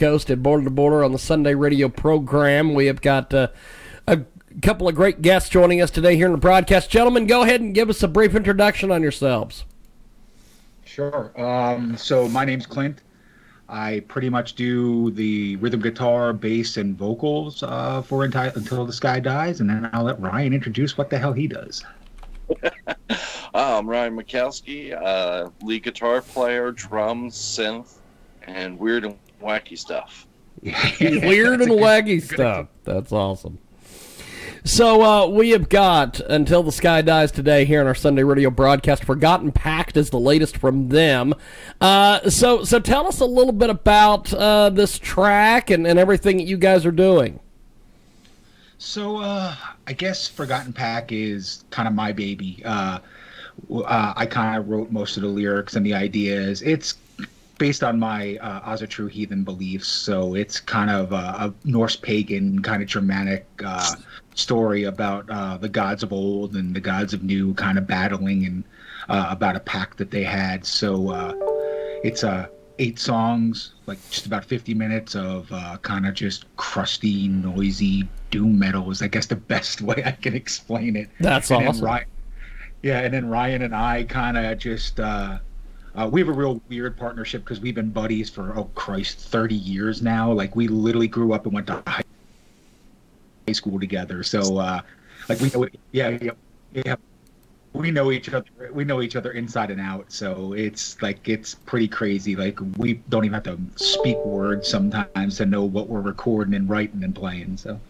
Coast at Border to Border on the Sunday radio program. We have got a couple of great guests joining us today here in the broadcast. Gentlemen, go ahead and give us a brief introduction on yourselves. Sure. So my name's Clint. I pretty much do the rhythm guitar, bass, and vocals for Until the Sky Dies, and then I'll let Ryan introduce what the hell he does. I'm Ryan Mikowski, lead guitar player, drums, synth, and weird and wacky stuff. Weird and wacky stuff. That's awesome. So we have got Until the Sky Dies today here on our Sunday radio broadcast. Forgotten Pact is the latest from them. So tell us a little bit about this track and everything that you guys are doing. So I guess Forgotten Pact is kind of my baby. I kind of wrote most of the lyrics and the ideas. It's based on my Oz a True Heathen beliefs, so it's kind of a Norse pagan kind of Germanic story about the gods of old and the gods of new kind of battling, and about a pact that they had. So it's 8 songs, like just about 50 minutes of kind of just crusty, noisy doom metal is, I guess, the best way I can explain it. That's and awesome. And then Ryan and I kind of just we have a real weird partnership because we've been buddies for 30 years now. Like, we literally grew up and went to high school together. So like, we know, we know each other. We know each other inside and out. So it's pretty crazy. Like, we don't even have to speak words sometimes to know what we're recording and writing and playing. So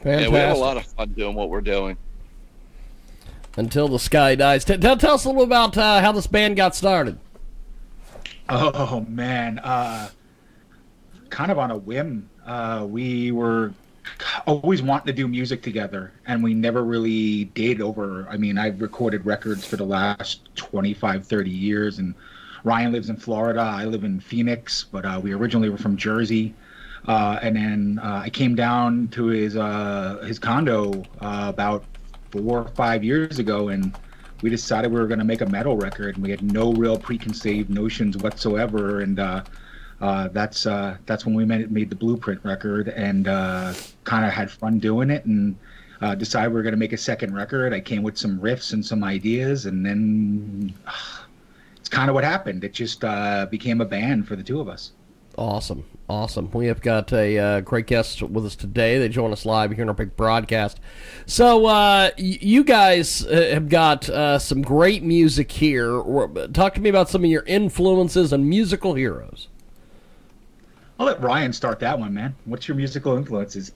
fantastic. Yeah, we have a lot of fun doing what we're doing. Until the Sky Dies. Tell us a little about how this band got started. Oh man, kind of on a whim. We were always wanting to do music together, and we never really did. I've recorded records for the last 25, 30 years, and Ryan lives in Florida. I live in Phoenix, but we originally were from Jersey. And then I came down to his condo about 4 or 5 years ago, and we decided we were going to make a metal record, and we had no real preconceived notions whatsoever. And that's when we made the Blueprint record, and kind of had fun doing it, and decided we were going to make a second record. I came with some riffs and some ideas, and then it's kind of what happened. It just became a band for the two of us. Awesome. We have got a great guest with us today. They join us live here in our big broadcast. So you guys have got some great music here. Talk to me about some of your influences and musical heroes. I'll let Ryan start that one, man. What's your musical influences?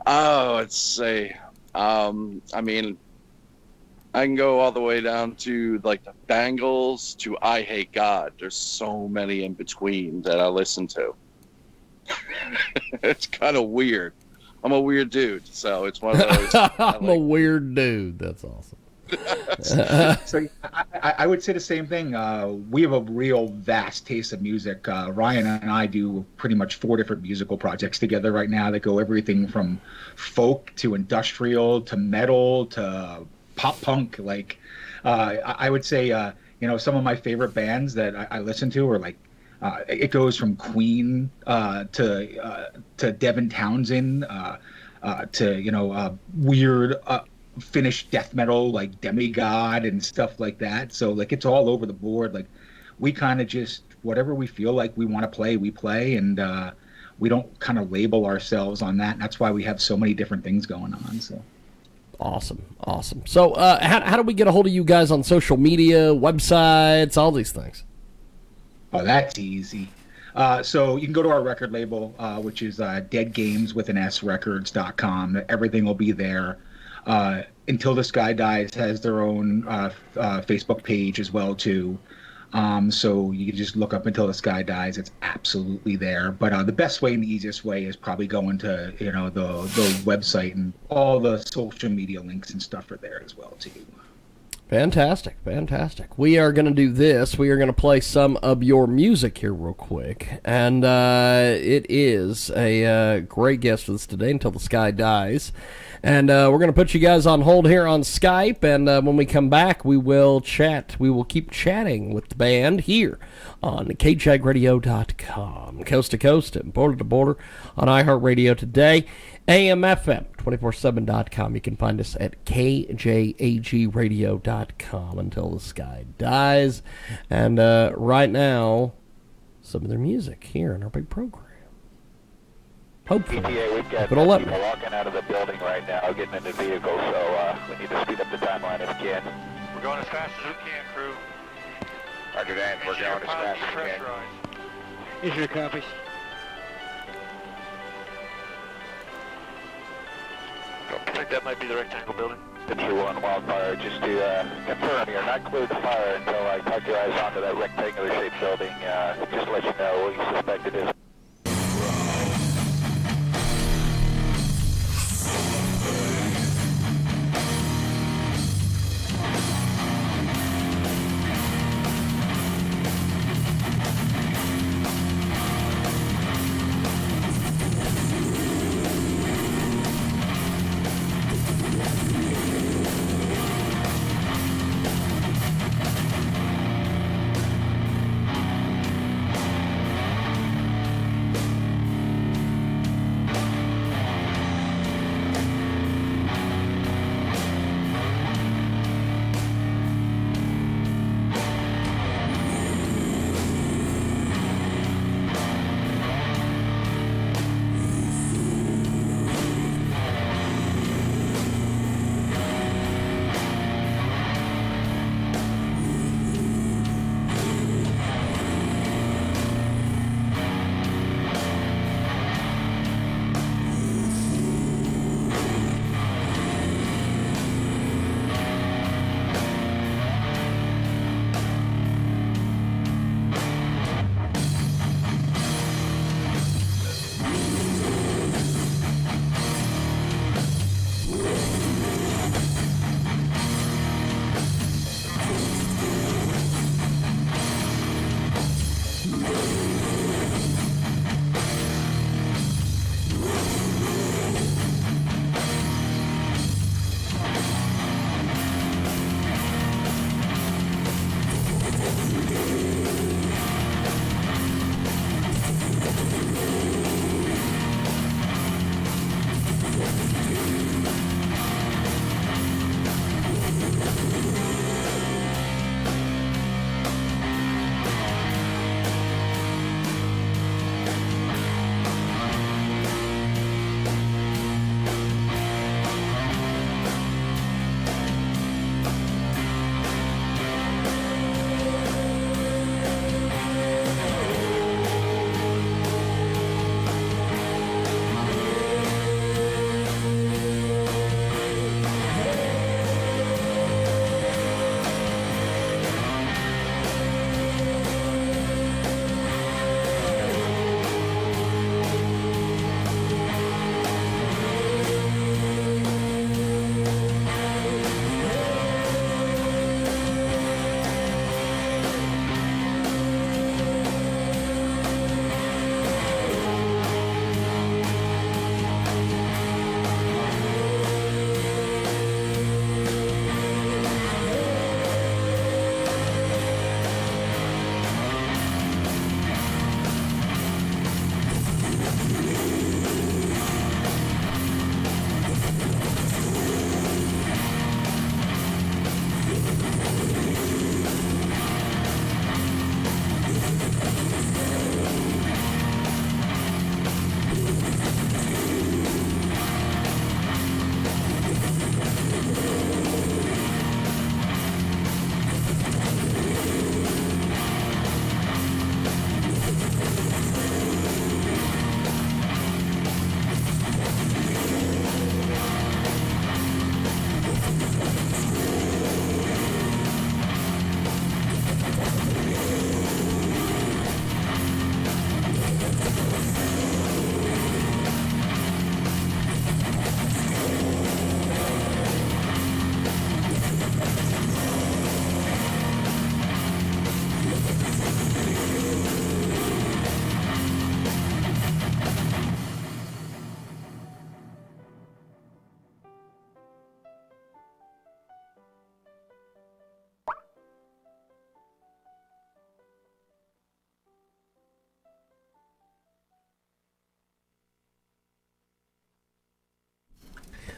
Oh, let's say, I can go all the way down to like the Bangles to I Hate God. There's so many in between that I listen to. It's kind of weird. I'm a weird dude, so it's one of those. I'm a weird dude. That's awesome. So I would say the same thing. We have a real vast taste of music. Ryan and I do pretty much 4 different musical projects together right now that go everything from folk to industrial to metal to pop punk. Like, I would say, some of my favorite bands that I listen to are like, it goes from Queen to Devin Townsend to weird Finnish death metal like Demigod and stuff like that. So like, it's all over the board. Like, we kind of just, whatever we feel like we want to play, we play, and we don't kind of label ourselves on that. And that's why we have so many different things going on. So. Awesome. So how do we get a hold of you guys on social media, websites, all these things? Oh, that's easy. So you can go to our record label, which is deadgameswithansrecords.com. Everything will be there. Until the Sky Dies has their own Facebook page as well too. So you can just look up Until the Sky Dies. It's absolutely there. But the best way and the easiest way is probably going to the website, and all the social media links and stuff are there as well too. Fantastic, fantastic. We are going to do this. We are going to play some of your music here real quick. And it is a great guest with us today, Until the Sky Dies. And we're going to put you guys on hold here on Skype. And when we come back, we will chat. We will keep chatting with the band here on KJagRadio.com. Coast to coast and border to border on iHeartRadio today. AM/FM, 247.com. You can find us at KJAGRadio.com Until the Sky Dies. And right now, some of their music here in our big program. Hopefully. PTA, we've got It'll let people me. walking out of the building right now, getting into vehicles, so we need to speed up the timeline if we can. We're going as fast as we can, crew. Roger that, we're going as fast as we can. Is your copies? I think that might be the rectangle building. The True One Wildfire, just to confirm, you're not clear the fire until I tuck your eyes onto that rectangular shaped building. Just to let you know what you suspect it is.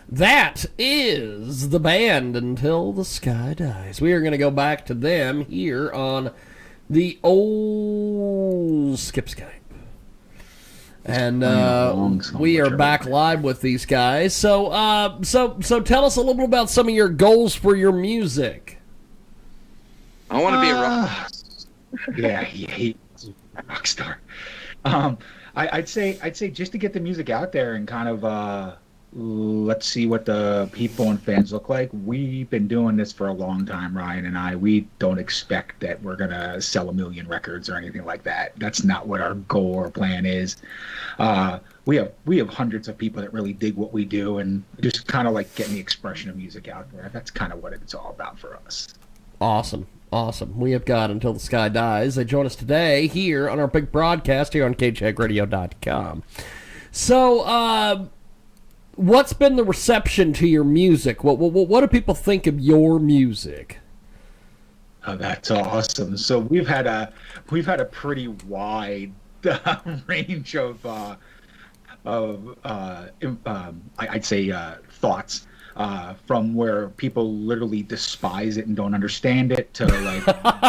That is the band Until the Sky Dies. We are going to go back to them here on the old Skip Skype. And we are back live with these guys. So tell us a little bit about some of your goals for your music. I want to be a rock. Yeah, he's a rock star. I'd say just to get the music out there and kind of let's see what the people and fans look like. We've been doing this for a long time, Ryan and I. We don't expect that we're gonna sell 1 million records or anything like that. That's not what our goal or plan is. We have hundreds of people that really dig what we do, and just kind of like getting the expression of music out there. That's kind of what it's all about for us. Awesome. We have got Until the Sky Dies. They join us today here on our big broadcast here on KJagradio.com. So, what's been the reception to your music? What do people think of your music? Oh, that's awesome. So we've had a pretty wide range of I'd say thoughts. From where people literally despise it and don't understand it, to like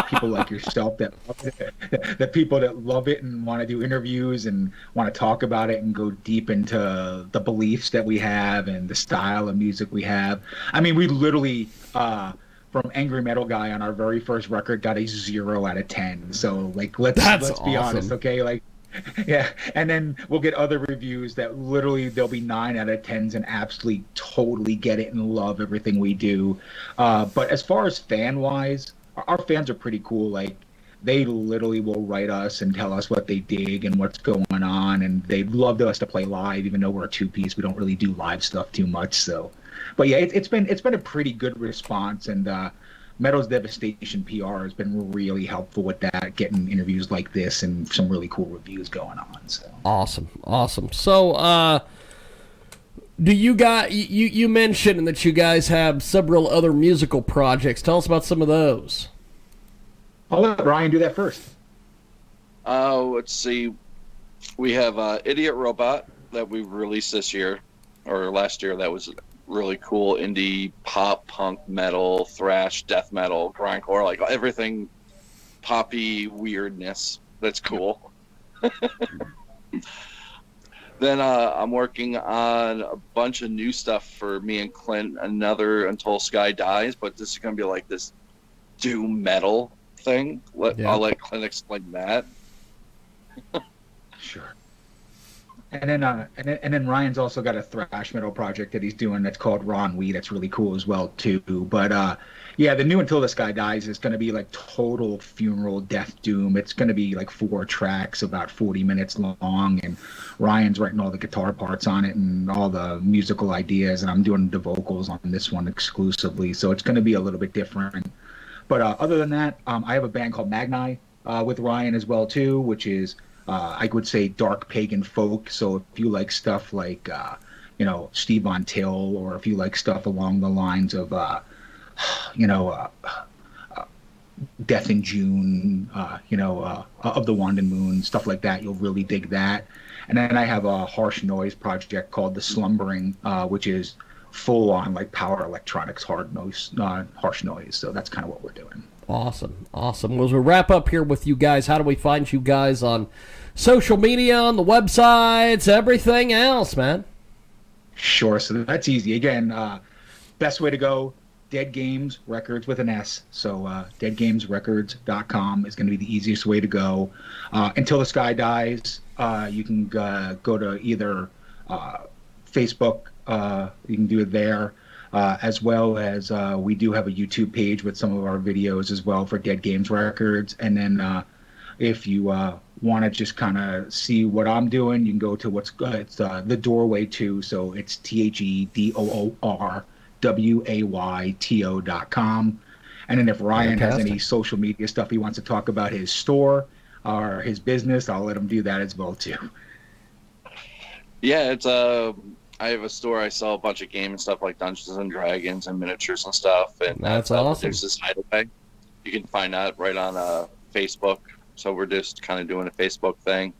people like yourself that love it, the people that love it and want to do interviews and want to talk about it and go deep into the beliefs that we have and the style of music we have. I mean, we literally from Angry Metal Guy on our very first record got a 0 out of 10. So like let's be honest, okay? Like yeah, and then we'll get other reviews that literally there'll be 9 out of 10s and absolutely totally get it and love everything we do. But as far as fan wise, our fans are pretty cool. Like they literally will write us and tell us what they dig and what's going on, and they'd love us to play live, even though we're a 2-piece. We don't really do live stuff too much. So, but yeah, it's been a pretty good response, and Metal's Devastation PR has been really helpful with that, getting interviews like this and some really cool reviews going on. So awesome. So, do you guys? You mentioned that you guys have several other musical projects. Tell us about some of those. I'll let Ryan do that first. Let's see. We have Idiot Robot that we released this year or last year. That was really cool indie pop, punk, metal, thrash, death metal, grindcore, like everything poppy weirdness. That's cool. Then I'm working on a bunch of new stuff for me and Clint, another Until Sky Dies, but this is going to be like this doom metal thing. I'll let Clint explain that. Sure. And then Ryan's also got a thrash metal project that he's doing that's called Ron Wee. That's really cool as well too. But yeah, the new Until the Sky Dies is going to be like total funeral death doom. It's going to be like 4 tracks, about 40 minutes long, and Ryan's writing all the guitar parts on it and all the musical ideas, and I'm doing the vocals on this one exclusively. So it's going to be a little bit different. But other than that, I have a band called Magni with Ryan as well too, which is I would say dark pagan folk. So if you like stuff like Steve Von Till, or if you like stuff along the lines of Death in June, Of the Wand and Moon, stuff like that, you'll really dig that. And then I have a harsh noise project called The Slumbering, which is full on like power electronics, harsh noise. So that's kind of what we're doing. Awesome. Well, as we wrap up here with you guys, how do we find you guys on social media, on the websites, everything else, man? Sure. So that's easy. Again, best way to go, Dead Games Records with an S. So deadgamesrecords.com is going to be the easiest way to go. Until the Sky Dies, you can go to either Facebook, you can do it there. As well as we do have a YouTube page with some of our videos as well for Dead Games Records. And then if you want to just kind of see what I'm doing, you can go to it's The Doorway to. So it's TheDoorwayto.com. And then if Ryan has any social media stuff he wants to talk about, his store or his business, I'll let him do that as well too. Yeah, it's I have a store. I sell a bunch of games and stuff like Dungeons and Dragons and miniatures and stuff. And that's awesome. There's this hideaway. You can find that right on Facebook. So we're just kind of doing a Facebook thing.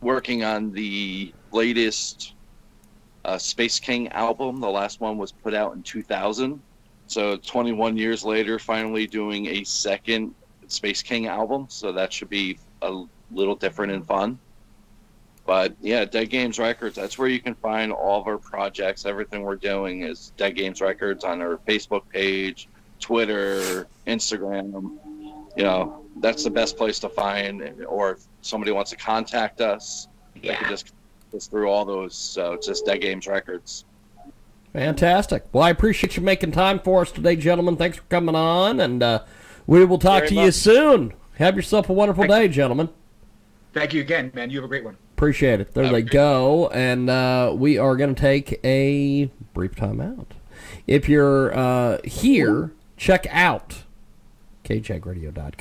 Working on the latest Space King album. The last one was put out in 2000. So 21 years later, finally doing a second Space King album. So that should be a little different and fun. But yeah, Dead Games Records, that's where you can find all of our projects. Everything we're doing is Dead Games Records on our Facebook page, Twitter, Instagram. You know, that's the best place to find. Or if somebody wants to contact us, they can just contact us through all those. So it's just Dead Games Records. Fantastic. Well, I appreciate you making time for us today, gentlemen. Thanks for coming on, and we will talk to you soon. Have yourself a wonderful day, gentlemen. Thank you again, man. You have a great one. Appreciate it. There they go. And we are going to take a brief time out. If you're here, check out kjagradio.com.